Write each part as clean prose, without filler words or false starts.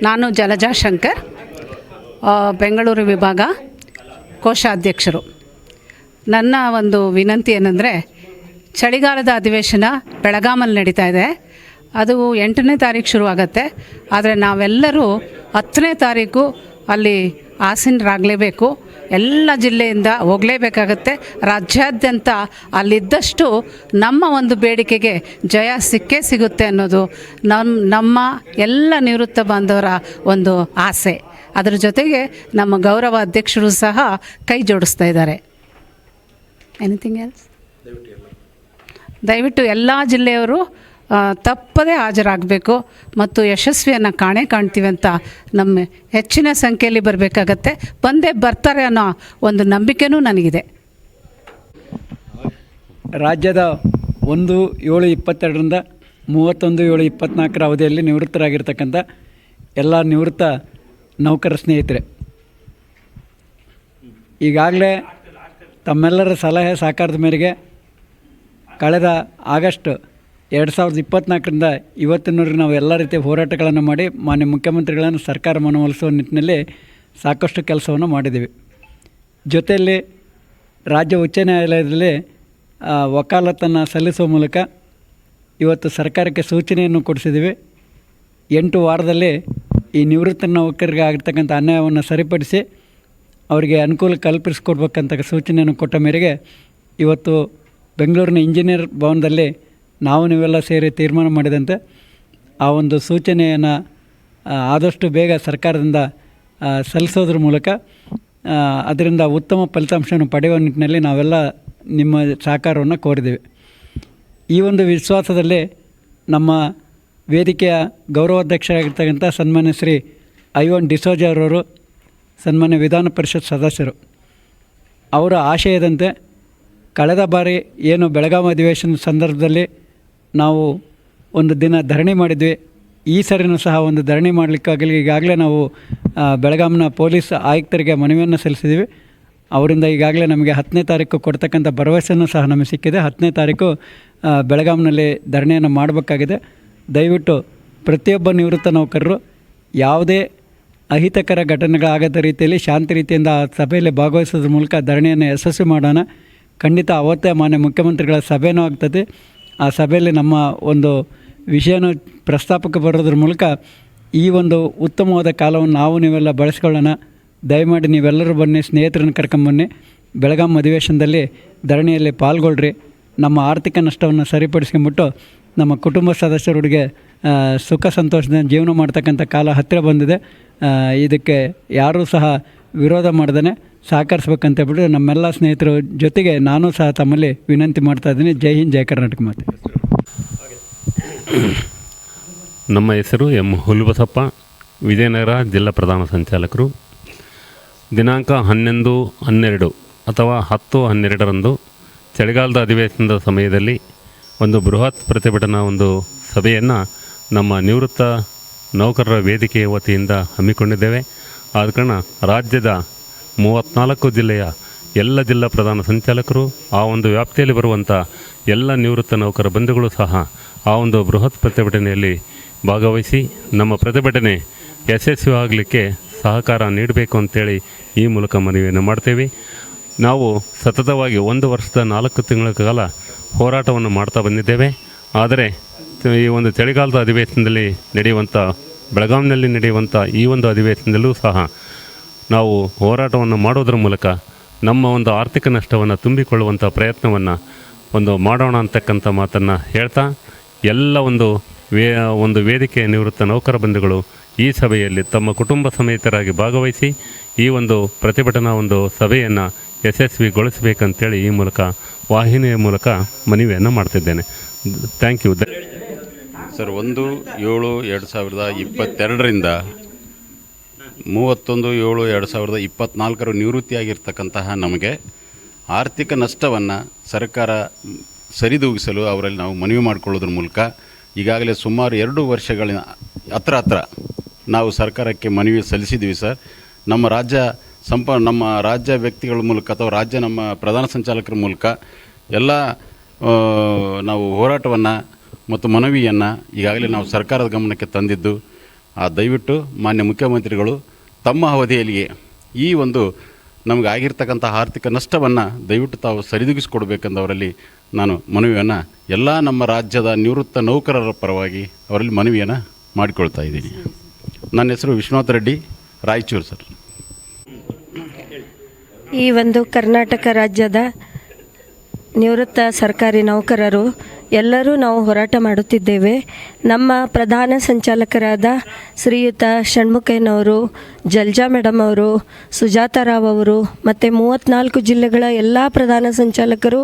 ನಾನು ಜಲಜಾ ಶಂಕರ್, ಬೆಂಗಳೂರು ವಿಭಾಗ ಕೋಶಾಧ್ಯಕ್ಷರು. ನನ್ನ ಒಂದು ವಿನಂತಿ ಏನಂದರೆ, ಚಳಿಗಾಲದ ಅಧಿವೇಶನ ಬೆಳಗಾಮಲ್ಲಿ ನಡೀತಾ ಇದೆ. ಅದು 8ನೇ ತಾರೀಕು ಶುರುವಾಗತ್ತೆ. ಆದರೆ ನಾವೆಲ್ಲರೂ 10ನೇ ತಾರೀಕು ಅಲ್ಲಿ ಆಸೀನರಾಗಲೇಬೇಕು. ಎಲ್ಲ ಜಿಲ್ಲೆಯಿಂದ ಹೋಗಲೇಬೇಕಾಗತ್ತೆ. ರಾಜ್ಯಾದ್ಯಂತ ಅಲ್ಲಿದ್ದಷ್ಟು ನಮ್ಮ ಒಂದು ಬೇಡಿಕೆಗೆ ಜಯ ಸಿಕ್ಕೇ ಸಿಗುತ್ತೆ ಅನ್ನೋದು ನಮ್ಮ ಎಲ್ಲ ನಿವೃತ್ತ ಬಾಂಧವರ ಒಂದು ಆಸೆ. ಅದರ ಜೊತೆಗೆ ನಮ್ಮ ಗೌರವ ಅಧ್ಯಕ್ಷರು ಸಹ ಕೈ ಜೋಡಿಸ್ತಾ ಇದ್ದಾರೆ. Anything else? ದಯವಿಟ್ಟು ಎಲ್ಲ ಜಿಲ್ಲೆಯವರು ತಪ್ಪದೇ ಹಾಜರಾಗಬೇಕು ಮತ್ತು ಯಶಸ್ವಿಯನ್ನು ಕಾಣ್ತೀವಿ ಅಂತ ನಮ್ಮ ಹೆಚ್ಚಿನ ಸಂಖ್ಯೆಯಲ್ಲಿ ಬರಬೇಕಾಗತ್ತೆ. ಬಂದೇ ಬರ್ತಾರೆ ಅನ್ನೋ ಒಂದು ನಂಬಿಕೆನೂ ನನಗಿದೆ. ರಾಜ್ಯದ 1/7/22ರಿಂದ 31/7/24 ಅವಧಿಯಲ್ಲಿ ನಿವೃತ್ತರಾಗಿರ್ತಕ್ಕಂಥ ಎಲ್ಲ ನಿವೃತ್ತ ನೌಕರ ಸ್ನೇಹಿತರೆ, ಈಗಾಗಲೇ ತಮ್ಮೆಲ್ಲರ ಸಲಹೆ ಸಹಕಾರದ ಮೇರೆಗೆ ಕಳೆದ ಆಗಸ್ಟ್ 2024ರಿಂದ ಇವತ್ತಿನವರೆಗೆ ನಾವು ಎಲ್ಲ ರೀತಿಯ ಹೋರಾಟಗಳನ್ನು ಮಾಡಿ ಮಾನ್ಯ ಮುಖ್ಯಮಂತ್ರಿಗಳನ್ನು ಸರ್ಕಾರ ಮನವೊಲಿಸುವ ನಿಟ್ಟಿನಲ್ಲಿ ಸಾಕಷ್ಟು ಕೆಲಸವನ್ನು ಮಾಡಿದ್ದೀವಿ. ಜೊತೆಯಲ್ಲಿ ರಾಜ್ಯ ಉಚ್ಚ ನ್ಯಾಯಾಲಯದಲ್ಲಿ ವಕಾಲತ್ತನ್ನು ಸಲ್ಲಿಸುವ ಮೂಲಕ ಇವತ್ತು ಸರ್ಕಾರಕ್ಕೆ ಸೂಚನೆಯನ್ನು ಕೊಡಿಸಿದ್ದೀವಿ. 8 ವಾರದಲ್ಲಿ ಈ ನಿವೃತ್ತ ನೌಕರರಿಗೆ ಆಗಿರ್ತಕ್ಕಂಥ ಅನ್ಯಾಯವನ್ನು ಸರಿಪಡಿಸಿ ಅವರಿಗೆ ಅನುಕೂಲ ಕಲ್ಪಿಸಿಕೊಡ್ಬೇಕಂತ ಸೂಚನೆಯನ್ನು ಕೊಟ್ಟ ಮೇರೆಗೆ ಇವತ್ತು ಬೆಂಗಳೂರಿನ ಇಂಜಿನಿಯರ್ ಭವನದಲ್ಲಿ ನೀವೆಲ್ಲ ಸೇರಿ ತೀರ್ಮಾನ ಮಾಡಿದಂತೆ ಆ ಒಂದು ಸೂಚನೆಯನ್ನು ಆದಷ್ಟು ಬೇಗ ಸರ್ಕಾರದಿಂದ ಸಲ್ಲಿಸೋದ್ರ ಮೂಲಕ ಅದರಿಂದ ಉತ್ತಮ ಫಲಿತಾಂಶವನ್ನು ಪಡೆಯುವ ನಿಟ್ಟಿನಲ್ಲಿ ನಾವೆಲ್ಲ ನಿಮ್ಮ ಸಹಕಾರವನ್ನು ಕೋರಿದ್ದೇವೆ. ಈ ಒಂದು ವಿಶ್ವಾಸದಲ್ಲಿ ನಮ್ಮ ವೇದಿಕೆಯ ಗೌರವಾಧ್ಯಕ್ಷರಾಗಿರ್ತಕ್ಕಂಥ ಸನ್ಮಾನ್ಯ ಶ್ರೀ ಐವನ್ ಡಿಸೋಜ ಅವರವರು, ಸನ್ಮಾನ್ಯ ವಿಧಾನ ಪರಿಷತ್ ಸದಸ್ಯರು, ಅವರ ಆಶಯದಂತೆ ಕಳೆದ ಬಾರಿ ಏನು ಬೆಳಗಾವಿ ಅಧಿವೇಶನ ಸಂದರ್ಭದಲ್ಲಿ ನಾವು ಒಂದು ದಿನ ಧರಣಿ ಮಾಡಿದ್ವಿ. ಈ ಸರಿನೂ ಸಹ ಒಂದು ಧರಣಿ ಮಾಡಲಿಕ್ಕಾಗಲಿ ಈಗಾಗಲೇ ನಾವು ಬೆಳಗಾವಿನ ಪೊಲೀಸ್ ಆಯುಕ್ತರಿಗೆ ಮನವಿಯನ್ನು ಸಲ್ಲಿಸಿದ್ದೀವಿ. ಅವರಿಂದ ಈಗಾಗಲೇ ನಮಗೆ 10ನೇ ತಾರೀಕು ಕೊಡ್ತಕ್ಕಂಥ ಭರವಸೆಯೂ ಸಹ ನಮಗೆ ಸಿಕ್ಕಿದೆ. 10ನೇ ತಾರೀಕು ಬೆಳಗಾವಿನಲ್ಲಿ ಧರಣಿಯನ್ನು ಮಾಡಬೇಕಾಗಿದೆ. ದಯವಿಟ್ಟು ಪ್ರತಿಯೊಬ್ಬ ನಿವೃತ್ತ ನೌಕರರು ಯಾವುದೇ ಅಹಿತಕರ ಘಟನೆಗಳಾಗದ ರೀತಿಯಲ್ಲಿ ಶಾಂತಿ ರೀತಿಯಿಂದ ಆ ಸಭೆಯಲ್ಲಿ ಭಾಗವಹಿಸೋದ್ರ ಮೂಲಕ ಧರಣಿಯನ್ನು ಯಶಸ್ವಿ ಮಾಡೋಣ. ಖಂಡಿತ ಅವತ್ತೇ ಮಾನ್ಯ ಮುಖ್ಯಮಂತ್ರಿಗಳ ಸಭೆಯೂ ಆಗ್ತದೆ. ಆ ಸಭೆಯಲ್ಲಿ ನಮ್ಮ ಒಂದು ವಿಷಯನೂ ಪ್ರಸ್ತಾಪಕ್ಕೆ ಬರೋದ್ರ ಮೂಲಕ ಈ ಒಂದು ಉತ್ತಮವಾದ ಕಾಲವನ್ನು ನೀವೆಲ್ಲ ಬಳಸ್ಕೊಳ್ಳೋಣ. ದಯಮಾಡಿ ನೀವೆಲ್ಲರೂ ಬನ್ನಿ, ಸ್ನೇಹಿತರನ್ನು ಕರ್ಕೊಂಬನ್ನಿ, ಬೆಳಗಾವಿ ಅಧಿವೇಶನದಲ್ಲಿ ಧರಣಿಯಲ್ಲಿ ಪಾಲ್ಗೊಳ್ಳ್ರಿ. ನಮ್ಮ ಆರ್ಥಿಕ ನಷ್ಟವನ್ನು ಸರಿಪಡಿಸ್ಕೊಂಬಿಟ್ಟು ನಮ್ಮ ಕುಟುಂಬ ಸದಸ್ಯರಿಗೆ ಸುಖ ಸಂತೋಷದಿಂದ ಜೀವನ ಮಾಡ್ತಕ್ಕಂಥ ಕಾಲ ಹತ್ತಿರ ಬಂದಿದೆ. ಇದಕ್ಕೆ ಯಾರೂ ಸಹ ವಿರೋಧ ಮಾಡ್ದೇ ಸಹಕರಿಸ್ಬೇಕಂತೇಳ್ಬಿಟ್ಟು ನಮ್ಮೆಲ್ಲ ಸ್ನೇಹಿತರ ಜೊತೆಗೆ ನಾನು ಸಹ ತಮ್ಮಲ್ಲಿ ವಿನಂತಿ ಮಾಡ್ತಾಯಿದ್ದೀನಿ. ಜೈ ಹಿಂದ್, ಜೈ ಕರ್ನಾಟಕ ಮಾತೆ. ನಮ್ಮ ಹೆಸರು ಎಂ ಹುಲಬಸಪ್ಪ, ವಿಜಯನಗರ ಜಿಲ್ಲಾ ಪ್ರಧಾನ ಸಂಚಾಲಕರು. ದಿನಾಂಕ 11/12 ಅಥವಾ 10/12ರಂದು ಚಳಿಗಾಲದ ಅಧಿವೇಶನದ ಸಮಯದಲ್ಲಿ ಒಂದು ಬೃಹತ್ ಪ್ರತಿಭಟನಾ ಒಂದು ಸಭೆಯನ್ನು ನಮ್ಮ ನಿವೃತ್ತ ನೌಕರರ ವೇದಿಕೆಯ ವತಿಯಿಂದ ಹಮ್ಮಿಕೊಂಡಿದ್ದೇವೆ. ಆದ ಕಾರಣ ರಾಜ್ಯದ 34 ಜಿಲ್ಲೆಯ ಎಲ್ಲ ಜಿಲ್ಲಾ ಪ್ರಧಾನ ಸಂಚಾಲಕರು, ಆ ಒಂದು ವ್ಯಾಪ್ತಿಯಲ್ಲಿ ಬರುವಂಥ ಎಲ್ಲ ನಿವೃತ್ತ ನೌಕರ ಬಂಧುಗಳು ಸಹ ಆ ಒಂದು ಬೃಹತ್ ಪ್ರತಿಭಟನೆಯಲ್ಲಿ ಭಾಗವಹಿಸಿ ನಮ್ಮ ಪ್ರತಿಭಟನೆ ಯಶಸ್ವಿಯಾಗಲಿಕ್ಕೆ ಸಹಕಾರ ನೀಡಬೇಕು ಅಂತೇಳಿ ಈ ಮೂಲಕ ಮನವಿಯನ್ನು ಮಾಡ್ತೇವೆ. ನಾವು ಸತತವಾಗಿ 1 ವರ್ಷದ 4 ತಿಂಗಳ ಕಾಲ ಹೋರಾಟವನ್ನು ಮಾಡ್ತಾ ಬಂದಿದ್ದೇವೆ. ಆದರೆ ಈ ಒಂದು ಚಳಿಗಾಲದ ಅಧಿವೇಶನದಲ್ಲಿ ನಡೆಯುವಂಥ, ಬೆಳಗಾವಿನಲ್ಲಿ ನಡೆಯುವಂಥ ಈ ಒಂದು ಅಧಿವೇಶನದಲ್ಲೂ ಸಹ ನಾವು ಹೋರಾಟವನ್ನು ಮಾಡೋದ್ರ ಮೂಲಕ ನಮ್ಮ ಒಂದು ಆರ್ಥಿಕ ನಷ್ಟವನ್ನು ತುಂಬಿಕೊಳ್ಳುವಂಥ ಪ್ರಯತ್ನವನ್ನು ಮಾಡೋಣ ಅಂತಕ್ಕಂಥ ಮಾತನ್ನು ಹೇಳ್ತಾ, ಎಲ್ಲ ಒಂದು ವೇದಿಕೆಯ ನಿವೃತ್ತ ನೌಕರ ಬಂಧುಗಳು ಈ ಸಭೆಯಲ್ಲಿ ತಮ್ಮ ಕುಟುಂಬ ಸಮೇತರಾಗಿ ಭಾಗವಹಿಸಿ ಈ ಒಂದು ಪ್ರತಿಭಟನಾ ಒಂದು ಸಭೆಯನ್ನು ಯಶಸ್ವಿಗೊಳಿಸಬೇಕಂತೇಳಿ ಈ ಮೂಲಕ ವಾಹಿನಿಯ ಮೂಲಕ ಮನವಿಯನ್ನು ಮಾಡ್ತಿದ್ದೇನೆ. Thank you sir. 1/7/2022ರಿಂದ 31/7/2024 ನಿವೃತ್ತಿಯಾಗಿರ್ತಕ್ಕಂತಹ ನಮಗೆ ಆರ್ಥಿಕ ನಷ್ಟವನ್ನು ಸರ್ಕಾರ ಸರಿದೂಗಿಸಲು ಅವರಲ್ಲಿ ನಾವು ಮನವಿ ಮಾಡಿಕೊಳ್ಳೋದ್ರ ಮೂಲಕ ಈಗಾಗಲೇ ಸುಮಾರು 2 ವರ್ಷಗಳ ಹತ್ರ ನಾವು ಸರ್ಕಾರಕ್ಕೆ ಮನವಿ ಸಲ್ಲಿಸಿದ್ದೀವಿ ಸರ್. ನಮ್ಮ ರಾಜ್ಯ ವ್ಯಕ್ತಿಗಳ ಮೂಲಕ ಅಥವಾ ನಮ್ಮ ಪ್ರಧಾನ ಸಂಚಾಲಕರ ಮೂಲಕ ಎಲ್ಲ ನಾವು ಹೋರಾಟವನ್ನು ಮತ್ತು ಮನವಿಯನ್ನು ಈಗಾಗಲೇ ನಾವು ಸರ್ಕಾರದ ಗಮನಕ್ಕೆ ತಂದಿದ್ದು, ದಯವಿಟ್ಟು ಮಾನ್ಯ ಮುಖ್ಯಮಂತ್ರಿಗಳು ತಮ್ಮ ಅವಧಿಯಲ್ಲಿಯೇ ಈ ಒಂದು ನಮಗೆ ಆಗಿರ್ತಕ್ಕಂಥ ಆರ್ಥಿಕ ನಷ್ಟವನ್ನು ದಯವಿಟ್ಟು ತಾವು ಸರಿದೂಗಿಸಿಕೊಡ್ಬೇಕೆಂದವರಲ್ಲಿ ನಾನು ಮನವಿಯನ್ನು ಎಲ್ಲ ನಮ್ಮ ರಾಜ್ಯದ ನಿವೃತ್ತ ನೌಕರರ ಪರವಾಗಿ ಅವರಲ್ಲಿ ಮನವಿಯನ್ನು ಮಾಡಿಕೊಳ್ತಾ ಇದ್ದೀನಿ. ನನ್ನ ಹೆಸರು ವಿಶ್ವನಾಥ್ ರೆಡ್ಡಿ, ರಾಯಚೂರು ಸರ್. ಈ ಒಂದು ಕರ್ನಾಟಕ ರಾಜ್ಯದ ನಿವೃತ್ತ ಸರ್ಕಾರಿ ನೌಕರರು ಎಲ್ಲರೂ ನಾವು ಹೋರಾಟ ಮಾಡುತ್ತಿದ್ದೇವೆ. ನಮ್ಮ ಪ್ರಧಾನ ಸಂಚಾಲಕರಾದ ಶ್ರೀಯುತ ಷಣ್ಮುಖಯ್ಯನವರು, ಜಲ್ಜಾ ಮೇಡಮ್ ಅವರು, ಸುಜಾತ ರಾವ್ ಅವರು ಮತ್ತು 34 ಜಿಲ್ಲೆಗಳ ಎಲ್ಲ ಪ್ರಧಾನ ಸಂಚಾಲಕರು,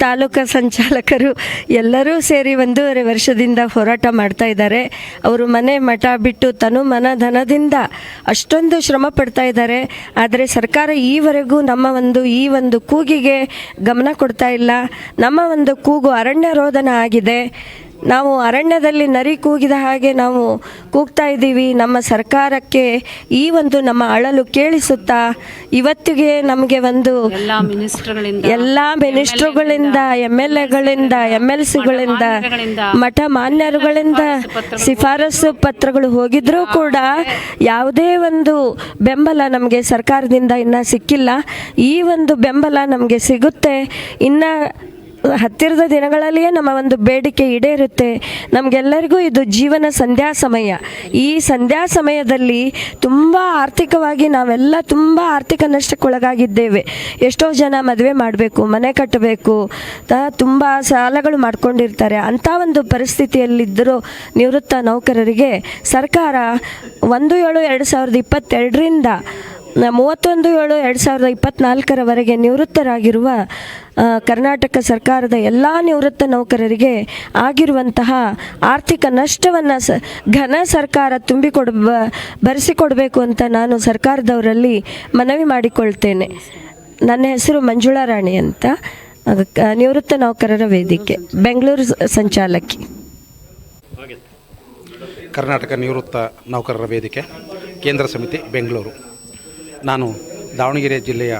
ತಾಲೂಕಾ ಸಂಚಾಲಕರು ಎಲ್ಲರೂ ಸೇರಿ 1.5 ವರ್ಷದಿಂದ ಹೋರಾಟ ಮಾಡ್ತಾ ಇದ್ದಾರೆ. ಅವರು ಮನೆ ಮಠ ಬಿಟ್ಟು ತನು ಮನ ಧನದಿಂದ ಅಷ್ಟೊಂದು ಶ್ರಮ ಪಡ್ತಾ ಇದ್ದಾರೆ. ಆದರೆ ಸರ್ಕಾರ ಈವರೆಗೂ ನಮ್ಮ ಈ ಒಂದು ಕೂಗಿಗೆ ಗಮನ ಕೊಡ್ತಾ ಇಲ್ಲ. ನಮ್ಮ ಒಂದು ಕೂಗು ಅರಣ್ಯ ರೋದನ ಆಗಿದೆ. ನಾವು ಅರಣ್ಯದಲ್ಲಿ ನರಿ ಕೂಗಿದ ಹಾಗೆ ನಾವು ಕೂಗ್ತಾ ಇದ್ದೀವಿ. ನಮ್ಮ ಸರ್ಕಾರಕ್ಕೆ ಈ ಒಂದು ನಮ್ಮ ಅಳಲು ಕೇಳಿಸುತ್ತಾ ಇವತ್ತಿಗೆ ನಮಗೆ ಎಲ್ಲ ಮಿನಿಸ್ಟ್ರುಗಳಿಂದ MLAಗಳಿಂದ MLCಗಳಿಂದ ಮಠ ಮಾನ್ಯರುಗಳಿಂದ ಶಿಫಾರಸು ಪತ್ರಗಳು ಹೋಗಿದ್ರೂ ಕೂಡ ಯಾವುದೇ ಒಂದು ಬೆಂಬಲ ನಮಗೆ ಸರ್ಕಾರದಿಂದ ಇನ್ನೂ ಸಿಕ್ಕಿಲ್ಲ. ಈ ಒಂದು ಬೆಂಬಲ ನಮಗೆ ಸಿಗುತ್ತೆ. ಇನ್ನು ಹತ್ತಿರದ ದಿನಗಳಲ್ಲಿಯೇ ನಮ್ಮ ಒಂದು ಬೇಡಿಕೆ ಈಡೇರುತ್ತೆ. ನಮಗೆಲ್ಲರಿಗೂ ಇದು ಜೀವನ ಸಂಧ್ಯಾ ಸಮಯ. ಈ ಸಂಧ್ಯಾ ಸಮಯದಲ್ಲಿ ತುಂಬ ಆರ್ಥಿಕವಾಗಿ ನಾವೆಲ್ಲ ತುಂಬ ಆರ್ಥಿಕ ನಷ್ಟಕ್ಕೊಳಗಾಗಿದ್ದೇವೆ. ಎಷ್ಟೋ ಜನ ಮದುವೆ ಮಾಡಬೇಕು, ಮನೆ ಕಟ್ಟಬೇಕು, ತುಂಬ ಸಾಲಗಳು ಮಾಡ್ಕೊಂಡಿರ್ತಾರೆ. ಅಂಥ ಒಂದು ಪರಿಸ್ಥಿತಿಯಲ್ಲಿದ್ದರೂ ನಿವೃತ್ತ ನೌಕರರಿಗೆ ಸರ್ಕಾರ 1/7/2022ರಿಂದ 31/7/2024 ನಿವೃತ್ತರಾಗಿರುವ ಕರ್ನಾಟಕ ಸರ್ಕಾರದ ಎಲ್ಲ ನಿವೃತ್ತ ನೌಕರರಿಗೆ ಆಗಿರುವಂತಹ ಆರ್ಥಿಕ ನಷ್ಟವನ್ನು ಘನ ಸರ್ಕಾರ ಭರಿಸಿಕೊಡಬೇಕು ಅಂತ ನಾನು ಸರ್ಕಾರದವರಲ್ಲಿ ಮನವಿ ಮಾಡಿಕೊಳ್ತೇನೆ. ನನ್ನ ಹೆಸರು ಮಂಜುಳಾ ರಾಣಿ ಅಂತ, ನಿವೃತ್ತ ನೌಕರರ ವೇದಿಕೆ, ಬೆಂಗಳೂರು ಸಂಚಾಲಕಿ. ಕರ್ನಾಟಕ ನಿವೃತ್ತ ನೌಕರರ ವೇದಿಕೆ, ಕೇಂದ್ರ ಸಮಿತಿ, ಬೆಂಗಳೂರು. ನಾನು ದಾವಣಗೆರೆ ಜಿಲ್ಲೆಯ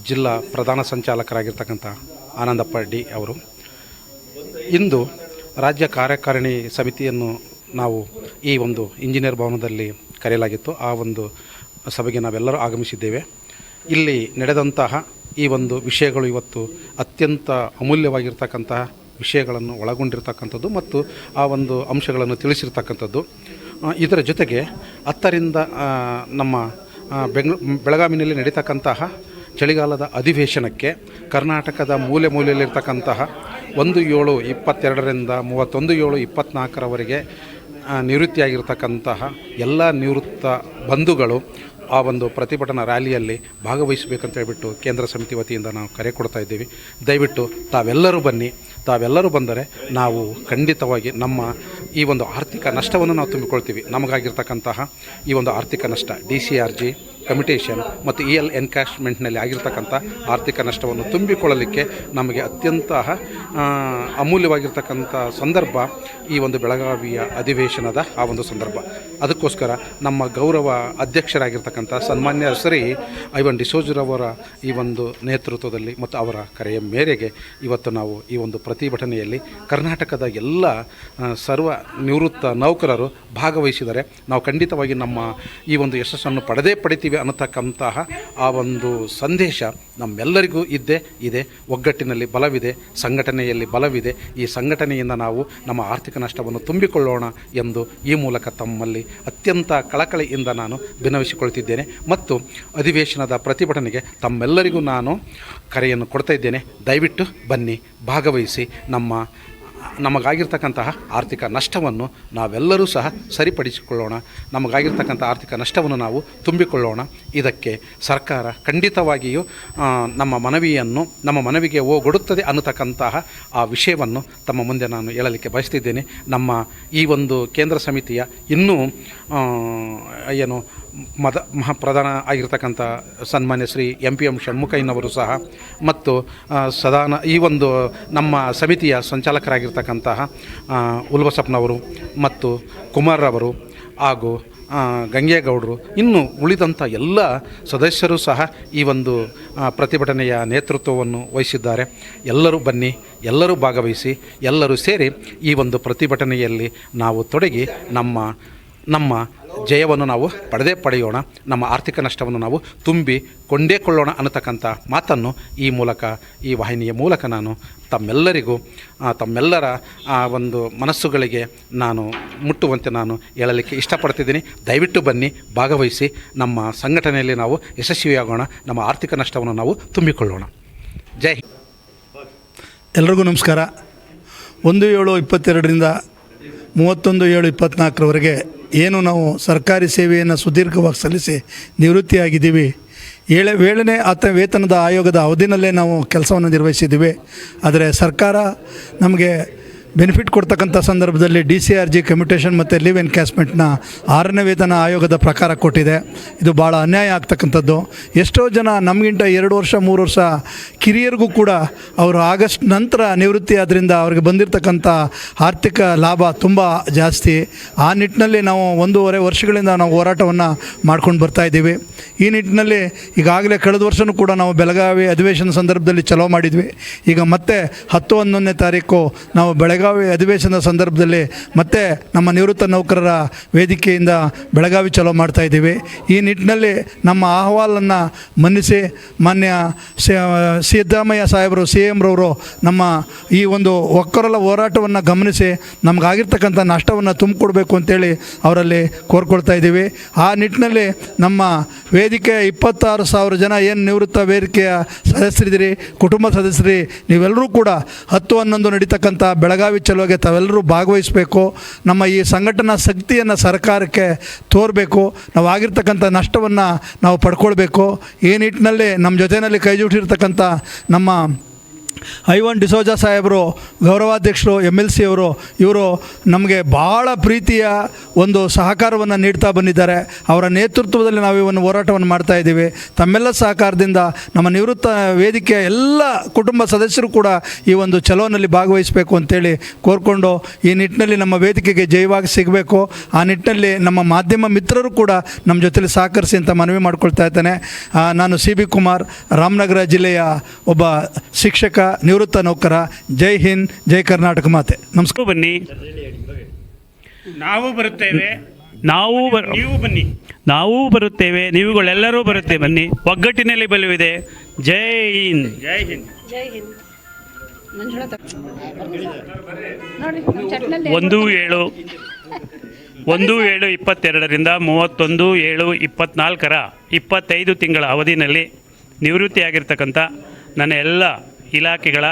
ಜಿಲ್ಲಾ ಪ್ರಧಾನ ಸಂಚಾಲಕರಾಗಿರ್ತಕ್ಕಂಥ ಆನಂದಪ್ಪ ಡಿ ಅವರು. ಇಂದು ರಾಜ್ಯ ಕಾರ್ಯಕಾರಿಣಿ ಸಮಿತಿಯನ್ನು ನಾವು ಈ ಒಂದು ಇಂಜಿನಿಯರ್ ಭವನದಲ್ಲಿ ಕರೆಯಲಾಗಿತ್ತು. ಆ ಒಂದು ಸಭೆಗೆ ನಾವೆಲ್ಲರೂ ಆಗಮಿಸಿದ್ದೇವೆ. ಇಲ್ಲಿ ನಡೆದಂತಹ ಈ ಒಂದು ವಿಷಯಗಳು ಇವತ್ತು ಅತ್ಯಂತ ಅಮೂಲ್ಯವಾಗಿರ್ತಕ್ಕಂತಹ ವಿಷಯಗಳನ್ನು ಒಳಗೊಂಡಿರ್ತಕ್ಕಂಥದ್ದು ಮತ್ತು ಆ ಒಂದು ಅಂಶಗಳನ್ನು ತಿಳಿಸಿರ್ತಕ್ಕಂಥದ್ದು. ಇದರ ಜೊತೆಗೆ 10ರಿಂದ ನಮ್ಮ ಬೆಳಗಾವಿನಲ್ಲಿ ನಡೀತಕ್ಕಂತಹ ಚಳಿಗಾಲದ ಅಧಿವೇಶನಕ್ಕೆ ಕರ್ನಾಟಕದ ಮೂಲೆ ಮೂಲೆಯಲ್ಲಿರ್ತಕ್ಕಂತಹ 1/7/22ರಿಂದ 31/7/24 ನಿವೃತ್ತಿಯಾಗಿರ್ತಕ್ಕಂತಹ ಎಲ್ಲ ನಿವೃತ್ತ ಬಂಧುಗಳು ಆ ಒಂದು ಪ್ರತಿಭಟನಾ ರ್ಯಾಲಿಯಲ್ಲಿ ಭಾಗವಹಿಸಬೇಕಂತ ಹೇಳ್ಬಿಟ್ಟು ಕೇಂದ್ರ ಸಮಿತಿ ವತಿಯಿಂದ ನಾವು ಕರೆ ಕೊಡ್ತಾ ಇದ್ದೀವಿ. ದಯವಿಟ್ಟು ತಾವೆಲ್ಲರೂ ಬನ್ನಿ. ತಾವೆಲ್ಲರೂ ಬಂದರೆ ನಾವು ಖಂಡಿತವಾಗಿ ನಮ್ಮ ಈ ಒಂದು ಆರ್ಥಿಕ ನಷ್ಟವನ್ನು ನಾವು ತುಂಬಿಕೊಳ್ತೀವಿ. ನಮಗಾಗಿರ್ತಕ್ಕಂತಹ ಈ ಒಂದು ಆರ್ಥಿಕ ನಷ್ಟ DCRG, ಕಮಿಟೇಷನ್ ಮತ್ತು EL ಎನ್ಕ್ಯಾಶ್ಮೆಂಟ್ನಲ್ಲಿ ಆಗಿರ್ತಕ್ಕಂಥ ಆರ್ಥಿಕ ನಷ್ಟವನ್ನು ತುಂಬಿಕೊಳ್ಳಲಿಕ್ಕೆ ನಮಗೆ ಅತ್ಯಂತ ಅಮೂಲ್ಯವಾಗಿರ್ತಕ್ಕಂಥ ಸಂದರ್ಭ ಈ ಒಂದು ಬೆಳಗಾವಿಯ ಅಧಿವೇಶನದ ಆ ಒಂದು ಸಂದರ್ಭ. ಅದಕ್ಕೋಸ್ಕರ ನಮ್ಮ ಗೌರವ ಅಧ್ಯಕ್ಷರಾಗಿರ್ತಕ್ಕಂಥ ಸನ್ಮಾನ್ಯ ಶ್ರೀ ಐವನ್ ಡಿಸೋಜರವರ ಈ ಒಂದು ನೇತೃತ್ವದಲ್ಲಿ ಮತ್ತು ಅವರ ಕರೆಯ ಮೇರೆಗೆ ಇವತ್ತು ನಾವು ಈ ಒಂದು ಪ್ರತಿಭಟನೆಯಲ್ಲಿ ಕರ್ನಾಟಕದ ಎಲ್ಲ ಸರ್ವ ನಿವೃತ್ತ ನೌಕರರು ಭಾಗವಹಿಸಿದರೆ ನಾವು ಖಂಡಿತವಾಗಿ ನಮ್ಮ ಈ ಒಂದು ಯಶಸ್ಸನ್ನು ಪಡಿತೀವಿ ಅನ್ನತಕ್ಕಂತಹ ಆ ಒಂದು ಸಂದೇಶ ನಮ್ಮೆಲ್ಲರಿಗೂ ಇದೆ. ಒಗ್ಗಟ್ಟಿನಲ್ಲಿ ಬಲವಿದೆ, ಸಂಘಟನೆಯಲ್ಲಿ ಬಲವಿದೆ. ಈ ಸಂಘಟನೆಯಿಂದ ನಾವು ನಮ್ಮ ಆರ್ಥಿಕ ನಷ್ಟವನ್ನು ತುಂಬಿಕೊಳ್ಳೋಣ ಎಂದು ಈ ಮೂಲಕ ತಮ್ಮಲ್ಲಿ ಅತ್ಯಂತ ಕಳಕಳಿಯಿಂದ ನಾನು ವಿನವಿಸಿಕೊಳ್ತಿದ್ದೇನೆ. ಮತ್ತು ಅಧಿವೇಶನದ ಪ್ರತಿಭಟನೆಗೆ ತಮ್ಮೆಲ್ಲರಿಗೂ ನಾನು ಕರೆಯನ್ನು ಕೊಡ್ತಾ ಇದ್ದೇನೆ. ದಯವಿಟ್ಟು ಬನ್ನಿ, ಭಾಗವಹಿಸಿ. ನಮಗಾಗಿರ್ತಕ್ಕಂತಹ ಆರ್ಥಿಕ ನಷ್ಟವನ್ನು ನಾವೆಲ್ಲರೂ ಸಹ ಸರಿಪಡಿಸಿಕೊಳ್ಳೋಣ. ನಮಗಾಗಿರ್ತಕ್ಕಂಥ ಆರ್ಥಿಕ ನಷ್ಟವನ್ನು ನಾವು ತುಂಬಿಕೊಳ್ಳೋಣ. ಇದಕ್ಕೆ ಸರ್ಕಾರ ಖಂಡಿತವಾಗಿಯೂ ನಮ್ಮ ಮನವಿಗೆ ಓಗೊಡುತ್ತದೆ ಅನ್ನತಕ್ಕಂತಹ ಆ ವಿಷಯವನ್ನು ತಮ್ಮ ಮುಂದೆ ನಾನು ಹೇಳಲಿಕ್ಕೆ ಬಯಸ್ತಿದ್ದೇನೆ. ನಮ್ಮ ಈ ಒಂದು ಕೇಂದ್ರ ಸಮಿತಿಯ ಇನ್ನೂ ಮಹಾಪ್ರಧಾನ ಆಗಿರ್ತಕ್ಕಂಥ ಸನ್ಮಾನ್ಯ ಶ್ರೀ MPM ಷಣ್ಮುಖಯ್ಯನವರು ಸಹ ಮತ್ತು ಈ ಒಂದು ನಮ್ಮ ಸಮಿತಿಯ ಸಂಚಾಲಕರಾಗಿರ್ತಕ್ಕಂತಹ ಉಲ್ಬಸಪ್ಪನವರು ಮತ್ತು ಕುಮಾರ್ರವರು ಹಾಗೂ ಗಂಗೇಗೌಡರು, ಇನ್ನು ಉಳಿದಂಥ ಎಲ್ಲ ಸದಸ್ಯರು ಸಹ ಈ ಒಂದು ಪ್ರತಿಭಟನೆಯ ನೇತೃತ್ವವನ್ನು ವಹಿಸಿದ್ದಾರೆ. ಎಲ್ಲರೂ ಬನ್ನಿ, ಎಲ್ಲರೂ ಭಾಗವಹಿಸಿ, ಎಲ್ಲರೂ ಸೇರಿ ಈ ಒಂದು ಪ್ರತಿಭಟನೆಯಲ್ಲಿ ನಾವು ತೊಡಗಿ ನಮ್ಮ ನಮ್ಮ ಜಯವನ್ನು ನಾವು ಪಡೆಯೋಣ, ನಮ್ಮ ಆರ್ಥಿಕ ನಷ್ಟವನ್ನು ನಾವು ಕೊಂಡೇ ಕೊಳ್ಳೋಣ ಅನ್ನತಕ್ಕಂಥ ಮಾತನ್ನು ಈ ವಾಹಿನಿಯ ಮೂಲಕ ನಾನು ತಮ್ಮೆಲ್ಲರಿಗೂ ತಮ್ಮೆಲ್ಲರ ಒಂದು ಮನಸ್ಸುಗಳಿಗೆ ನಾನು ಮುಟ್ಟುವಂತೆ ನಾನು ಹೇಳಲಿಕ್ಕೆ ಇಷ್ಟಪಡ್ತಿದ್ದೀನಿ. ದಯವಿಟ್ಟು ಬನ್ನಿ, ಭಾಗವಹಿಸಿ, ನಮ್ಮ ಸಂಘಟನೆಯಲ್ಲಿ ನಾವು ಯಶಸ್ವಿಯಾಗೋಣ, ನಮ್ಮ ಆರ್ಥಿಕ ನಷ್ಟವನ್ನು ನಾವು ತುಂಬಿಕೊಳ್ಳೋಣ. ಜೈ ಹಿಂದ್. ಎಲ್ರಿಗೂ ನಮಸ್ಕಾರ. 1/7/22ರಿಂದ 31/7/24ರವರೆಗೆ ಏನು ನಾವು ಸರ್ಕಾರಿ ಸೇವೆಯನ್ನು ಸುದೀರ್ಘವಾಗಿ ಸಲ್ಲಿಸಿ ನಿವೃತ್ತಿಯಾಗಿದ್ದೀವಿ. 7ನೇ ವೇತನದ ಆಯೋಗದ ಅವಧಿನಲ್ಲೇ ನಾವು ಕೆಲಸವನ್ನು ನಿರ್ವಹಿಸಿದ್ದೀವಿ. ಆದರೆ ಸರ್ಕಾರ ನಮಗೆ ಬೆನಿಫಿಟ್ ಕೊಡ್ತಕ್ಕಂಥ ಸಂದರ್ಭದಲ್ಲಿ DCRG ಕಮ್ಯುಟೇಷನ್ ಮತ್ತು ಲೀವ್ ಎನ್ಕ್ಯಾಸ್ಮೆಂಟ್ನ 6ನೇ ವೇತನ ಆಯೋಗದ ಪ್ರಕಾರ ಕೊಟ್ಟಿದೆ. ಇದು ಭಾಳ ಅನ್ಯಾಯ ಆಗ್ತಕ್ಕಂಥದ್ದು. ಎಷ್ಟೋ ಜನ ನಮಗಿಂತ 2 ವರ್ಷ 3 ವರ್ಷ ಕಿರಿಯರಿಗೂ ಕೂಡ ಅವರು ಆಗಸ್ಟ್ ನಂತರ ನಿವೃತ್ತಿ ಆದ್ದರಿಂದ ಅವ್ರಿಗೆ ಬಂದಿರತಕ್ಕಂಥ ಆರ್ಥಿಕ ಲಾಭ ತುಂಬ ಜಾಸ್ತಿ. ಆ ನಿಟ್ಟಿನಲ್ಲಿ ನಾವು 1.5 ವರ್ಷಗಳಿಂದ ನಾವು ಹೋರಾಟವನ್ನು ಮಾಡ್ಕೊಂಡು ಬರ್ತಾಯಿದ್ದೀವಿ. ಈ ನಿಟ್ಟಿನಲ್ಲಿ ಈಗಾಗಲೇ ಕಳೆದ ವರ್ಷವೂ ಕೂಡ ನಾವು ಬೆಳಗಾವಿ ಅಧಿವೇಶನ ಸಂದರ್ಭದಲ್ಲಿ ಚಲೋ ಮಾಡಿದ್ವಿ. ಈಗ ಮತ್ತೆ 10-11ನೇ ತಾರೀಕು ನಾವು ಬೆಳಗಾವಿ ಅಧಿವೇಶನದ ಸಂದರ್ಭದಲ್ಲಿ ಮತ್ತೆ ನಮ್ಮ ನಿವೃತ್ತ ನೌಕರರ ವೇದಿಕೆಯಿಂದ ಬೆಳಗಾವಿ ಚಲೋ ಮಾಡ್ತಾಯಿದ್ದೀವಿ. ಈ ನಿಟ್ಟಿನಲ್ಲಿ ನಮ್ಮ ಅಹವಾಲನ್ನು ಮನ್ನಿಸಿ ಮಾನ್ಯ ಸಿದ್ದರಾಮಯ್ಯ ಸಾಹೇಬರು CM ರವರು ನಮ್ಮ ಈ ಒಂದು ಒಕ್ಕರಲ ಹೋರಾಟವನ್ನು ಗಮನಿಸಿ ನಮಗಾಗಿರ್ತಕ್ಕಂಥ ನಷ್ಟವನ್ನು ತುಂಬಿಕೊಡ್ಬೇಕು ಅಂತೇಳಿ ಅವರಲ್ಲಿ ಕೋರ್ಕೊಳ್ತಾ ಇದ್ದೀವಿ. ಆ ನಿಟ್ಟಿನಲ್ಲಿ ನಮ್ಮ ವೇದಿಕೆ 26,000 ಜನ ಏನು ನಿವೃತ್ತ ವೇದಿಕೆಯ ಸದಸ್ಯರಿದ್ದೀರಿ, ಕುಟುಂಬ ಸದಸ್ಯರಿ, ನೀವೆಲ್ಲರೂ ಕೂಡ 10-11 ನಡೀತಕ್ಕಂಥ ಬೆಳಗಾವಿ ಚಲೋಗೆ ತಾವೆಲ್ಲರೂ ಭಾಗವಹಿಸಬೇಕು. ನಮ್ಮ ಈ ಸಂಘಟನಾ ಶಕ್ತಿಯನ್ನು ಸರ್ಕಾರಕ್ಕೆ ತೋರಬೇಕು. ನಾವು ಆಗಿರ್ತಕ್ಕಂಥ ನಷ್ಟವನ್ನು ನಾವು ಪಡ್ಕೊಳ್ಬೇಕು. ಈ ನಿಟ್ಟಿನಲ್ಲಿ ನಮ್ಮ ಜೊತೆಯಲ್ಲಿ ಕೈ ಜೋಡಿಸಿರ್ತಕ್ಕಂಥ ನಮ್ಮ ಐವನ್ ಡಿಸೋಜಾ ಸಾಹೇಬರು, ಗೌರವಾಧ್ಯಕ್ಷರು MLC ಅವರು, ಇವರು ನಮಗೆ ಭಾಳ ಪ್ರೀತಿಯ ಒಂದು ಸಹಕಾರವನ್ನು ನೀಡ್ತಾ ಬಂದಿದ್ದಾರೆ. ಅವರ ನೇತೃತ್ವದಲ್ಲಿ ನಾವು ಈ ಒಂದು ಹೋರಾಟವನ್ನು ಮಾಡ್ತಾಯಿದ್ದೀವಿ. ತಮ್ಮೆಲ್ಲ ಸಹಕಾರದಿಂದ ನಮ್ಮ ನಿವೃತ್ತ ವೇದಿಕೆಯ ಎಲ್ಲ ಕುಟುಂಬ ಸದಸ್ಯರು ಕೂಡ ಈ ಒಂದು ಚಲೋನಲ್ಲಿ ಭಾಗವಹಿಸಬೇಕು ಅಂತೇಳಿ ಕೋರ್ಕೊಂಡು ಈ ನಿಟ್ಟಿನಲ್ಲಿ ನಮ್ಮ ವೇದಿಕೆಗೆ ಜಯವಾಗಿ ಸಿಗಬೇಕು. ಆ ನಿಟ್ಟಿನಲ್ಲಿ ನಮ್ಮ ಮಾಧ್ಯಮ ಮಿತ್ರರು ಕೂಡ ನಮ್ಮ ಜೊತೆಲಿ ಸಹಕರಿಸಿ ಅಂತ ಮನವಿ ಮಾಡ್ಕೊಳ್ತಾ ಇದ್ದೇನೆ. ನಾನು CB ಕುಮಾರ್, ರಾಮನಗರ ಜಿಲ್ಲೆಯ ಒಬ್ಬ ಶಿಕ್ಷಕ, ನಿವೃತ್ತ ನೌಕರ. ಜೈ ಹಿಂದ್, ಜೈ ಕರ್ನಾಟಕ ಮಾತೆ. ನಮಸ್ಕಾರ. ಬನ್ನಿ, ನಾವು ಬರುತ್ತೇವೆ, ನೀವು ಬನ್ನಿ, ನಾವು ಬರುತ್ತೇವೆ, ನೀವುಗಳೆಲ್ಲರೂ ಬರುತ್ತೆ. ಬನ್ನಿ, ಒಗ್ಗಟ್ಟಿನಲ್ಲಿ ಬಲವಿದೆ. ಜೈ ಹಿಂದ್, ಜೈ ಹಿಂದ್. 1/7/22ರಿಂದ 31/7/24ರ 25 ತಿಂಗಳ ಅವಧಿನಲ್ಲಿ ನಿವೃತ್ತಿಯಾಗಿರ್ತಕ್ಕಂಥ ನನ್ನ ಎಲ್ಲ ಇಲಾಖೆಗಳ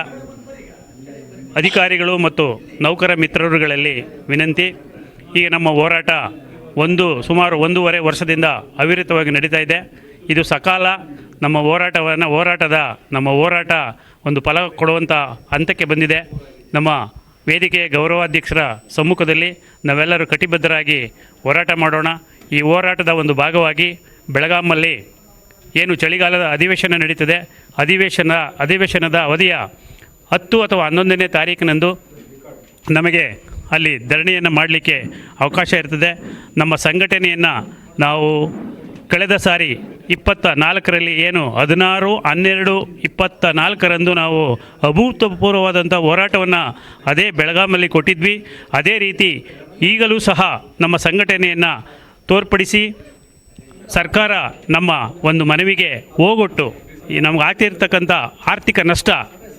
ಅಧಿಕಾರಿಗಳು ಮತ್ತು ನೌಕರ ಮಿತ್ರರುಗಳಲ್ಲಿ ವಿನಂತಿ. ಈಗ ನಮ್ಮ ಹೋರಾಟ ಸುಮಾರು 1.5 ವರ್ಷದಿಂದ ಅವಿರತವಾಗಿ ನಡೀತಾ ಇದೆ. ಇದು ಸಕಾಲ ನಮ್ಮ ಹೋರಾಟ ಒಂದು ಫಲ ಕೊಡುವಂಥ ಹಂತಕ್ಕೆ ಬಂದಿದೆ. ನಮ್ಮ ವೇದಿಕೆಯ ಗೌರವಾಧ್ಯಕ್ಷರ ಸಮ್ಮುಖದಲ್ಲಿ ನಾವೆಲ್ಲರೂ ಕಟಿಬದ್ಧರಾಗಿ ಹೋರಾಟ ಮಾಡೋಣ. ಈ ಹೋರಾಟದ ಒಂದು ಭಾಗವಾಗಿ ಬೆಳಗಾಮಲ್ಲಿ ಏನು ಚಳಿಗಾಲದ ಅಧಿವೇಶನ ನಡೀತದೆ, ಅಧಿವೇಶನದ ಅವಧಿಯ 10 ಅಥವಾ 11ನೇ ತಾರೀಕಿನಂದು ನಮಗೆ ಅಲ್ಲಿ ಧರಣಿಯನ್ನು ಮಾಡಲಿಕ್ಕೆ ಅವಕಾಶ ಇರ್ತದೆ. ನಮ್ಮ ಸಂಘಟನೆಯನ್ನು ನಾವು ಕಳೆದ ಸಾರಿ 24ರಲ್ಲಿ ಏನು 16/12/24ರಂದು ನಾವು ಅಭೂತಪೂರ್ವವಾದಂಥ ಹೋರಾಟವನ್ನು ಅದೇ ಬೆಳಗಾಮಲ್ಲಿ ಕೊಟ್ಟಿದ್ವಿ. ಅದೇ ರೀತಿ ಈಗಲೂ ಸಹ ನಮ್ಮ ಸಂಘಟನೆಯನ್ನು ತೋರ್ಪಡಿಸಿ ಸರ್ಕಾರ ನಮ್ಮ ಒಂದು ಮನವಿಗೆ ಹೋಗೊಟ್ಟು ನಮ್ಗೆ ಆಗ್ತಿರ್ತಕ್ಕಂಥ ಆರ್ಥಿಕ ನಷ್ಟ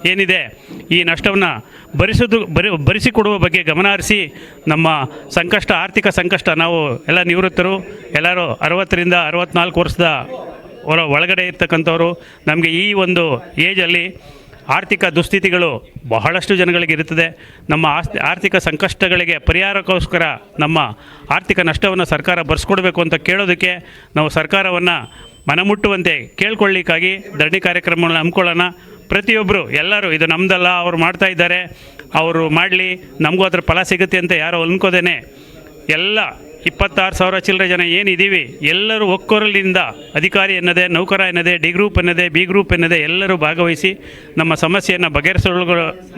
ಏನಿದೆ ಈ ನಷ್ಟವನ್ನು ಭರಿಸಿಕೊಡುವ ಬಗ್ಗೆ ಗಮನ ಹರಿಸಿ ನಮ್ಮ ಆರ್ಥಿಕ ಸಂಕಷ್ಟ ನಾವು ಎಲ್ಲ ನಿವೃತ್ತರು ಎಲ್ಲರೂ 60ರಿಂದ 64 ವರ್ಷದ ಒಳಗಡೆ ಇರ್ತಕ್ಕಂಥವ್ರು ನಮಗೆ ಈ ಒಂದು ಏಜಲ್ಲಿ ಆರ್ಥಿಕ ದುಸ್ಥಿತಿಗಳು ಬಹಳಷ್ಟು ಜನಗಳಿಗೆ ಇರುತ್ತದೆ. ನಮ್ಮ ಆರ್ಥಿಕ ಸಂಕಷ್ಟಗಳಿಗೆ ಪರಿಹಾರಕ್ಕೋಸ್ಕರ ನಮ್ಮ ಆರ್ಥಿಕ ನಷ್ಟವನ್ನು ಸರ್ಕಾರ ಭರಿಸ್ಕೊಡ್ಬೇಕು ಅಂತ ಕೇಳೋದಕ್ಕೆ ನಾವು ಸರ್ಕಾರವನ್ನು ಮನಮುಟ್ಟುವಂತೆ ಕೇಳ್ಕೊಳ್ಳಿಕ್ಕಾಗಿ ಧರಣಿ ಕಾರ್ಯಕ್ರಮವನ್ನು ಹಮ್ಮಿಕೊಳ್ಳೋಣ. ಪ್ರತಿಯೊಬ್ಬರು ಎಲ್ಲರೂ ಇದು ನಮ್ಮದಲ್ಲ, ಅವರು ಮಾಡ್ತಾ ಇದ್ದಾರೆ, ಅವರು ಮಾಡಲಿ, ನಮಗೂ ಅದರ ಫಲ ಸಿಗುತ್ತೆ ಅಂತ ಯಾರೋ ಅನ್ಕೋದೇನೆ ಎಲ್ಲ 26,000 ಚಿಲ್ಲರೆ ಜನ ಏನಿದ್ದೀವಿ ಎಲ್ಲರೂ ಒಕ್ಕೊರಲಿನಿಂದ ಅಧಿಕಾರಿ ಎನ್ನದೆ, ನೌಕರ ಎನ್ನದೆ, ಡಿ ಗ್ರೂಪ್ ಎನ್ನದೆ, ಬಿ ಗ್ರೂಪ್ ಎನ್ನದೆ ಎಲ್ಲರೂ ಭಾಗವಹಿಸಿ ನಮ್ಮ ಸಮಸ್ಯೆಯನ್ನು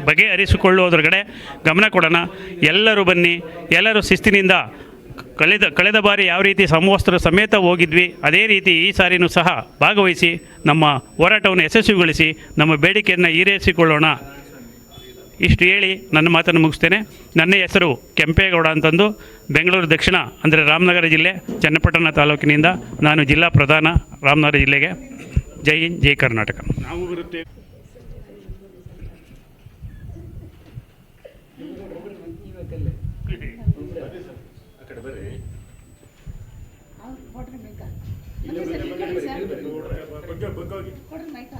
ಬಗೆಹರಿಸಿಕೊಳ್ಳುವುದರ ಕಡೆ ಗಮನ ಕೊಡೋಣ. ಎಲ್ಲರೂ ಬನ್ನಿ, ಎಲ್ಲರೂ ಶಿಸ್ತಿನಿಂದ ಕಳೆದ ಬಾರಿ ಯಾವ ರೀತಿ ಸಮವಸ್ತ್ರ ಸಮೇತ ಹೋಗಿದ್ವಿ ಅದೇ ರೀತಿ ಈ ಸಾರಿನೂ ಸಹ ಭಾಗವಹಿಸಿ ನಮ್ಮ ಹೋರಾಟವನ್ನು ಯಶಸ್ವಿಗೊಳಿಸಿ ನಮ್ಮ ಬೇಡಿಕೆಯನ್ನು ಈಡೇರಿಸಿಕೊಳ್ಳೋಣ. ಇಷ್ಟು ಹೇಳಿ ನನ್ನ ಮಾತನ್ನು ಮುಗಿಸ್ತೇನೆ. ನನ್ನ ಹೆಸರು ಕೆಂಪೇಗೌಡ ಅಂತಂದು, ಬೆಂಗಳೂರು ದಕ್ಷಿಣ ಅಂದರೆ ರಾಮನಗರ ಜಿಲ್ಲೆ ಚನ್ನಪಟ್ಟಣ ತಾಲೂಕಿನಿಂದ ನಾನು ಜಿಲ್ಲಾ ಪ್ರಧಾನ, ರಾಮನಗರ ಜಿಲ್ಲೆಗೆ. ಜೈ ಹಿಂದ್, ಜೈ ಕರ್ನಾಟಕ. ನಾವು ಬರುತ್ತೆ. ಕೊಡ್ರಿ ಮೈಕ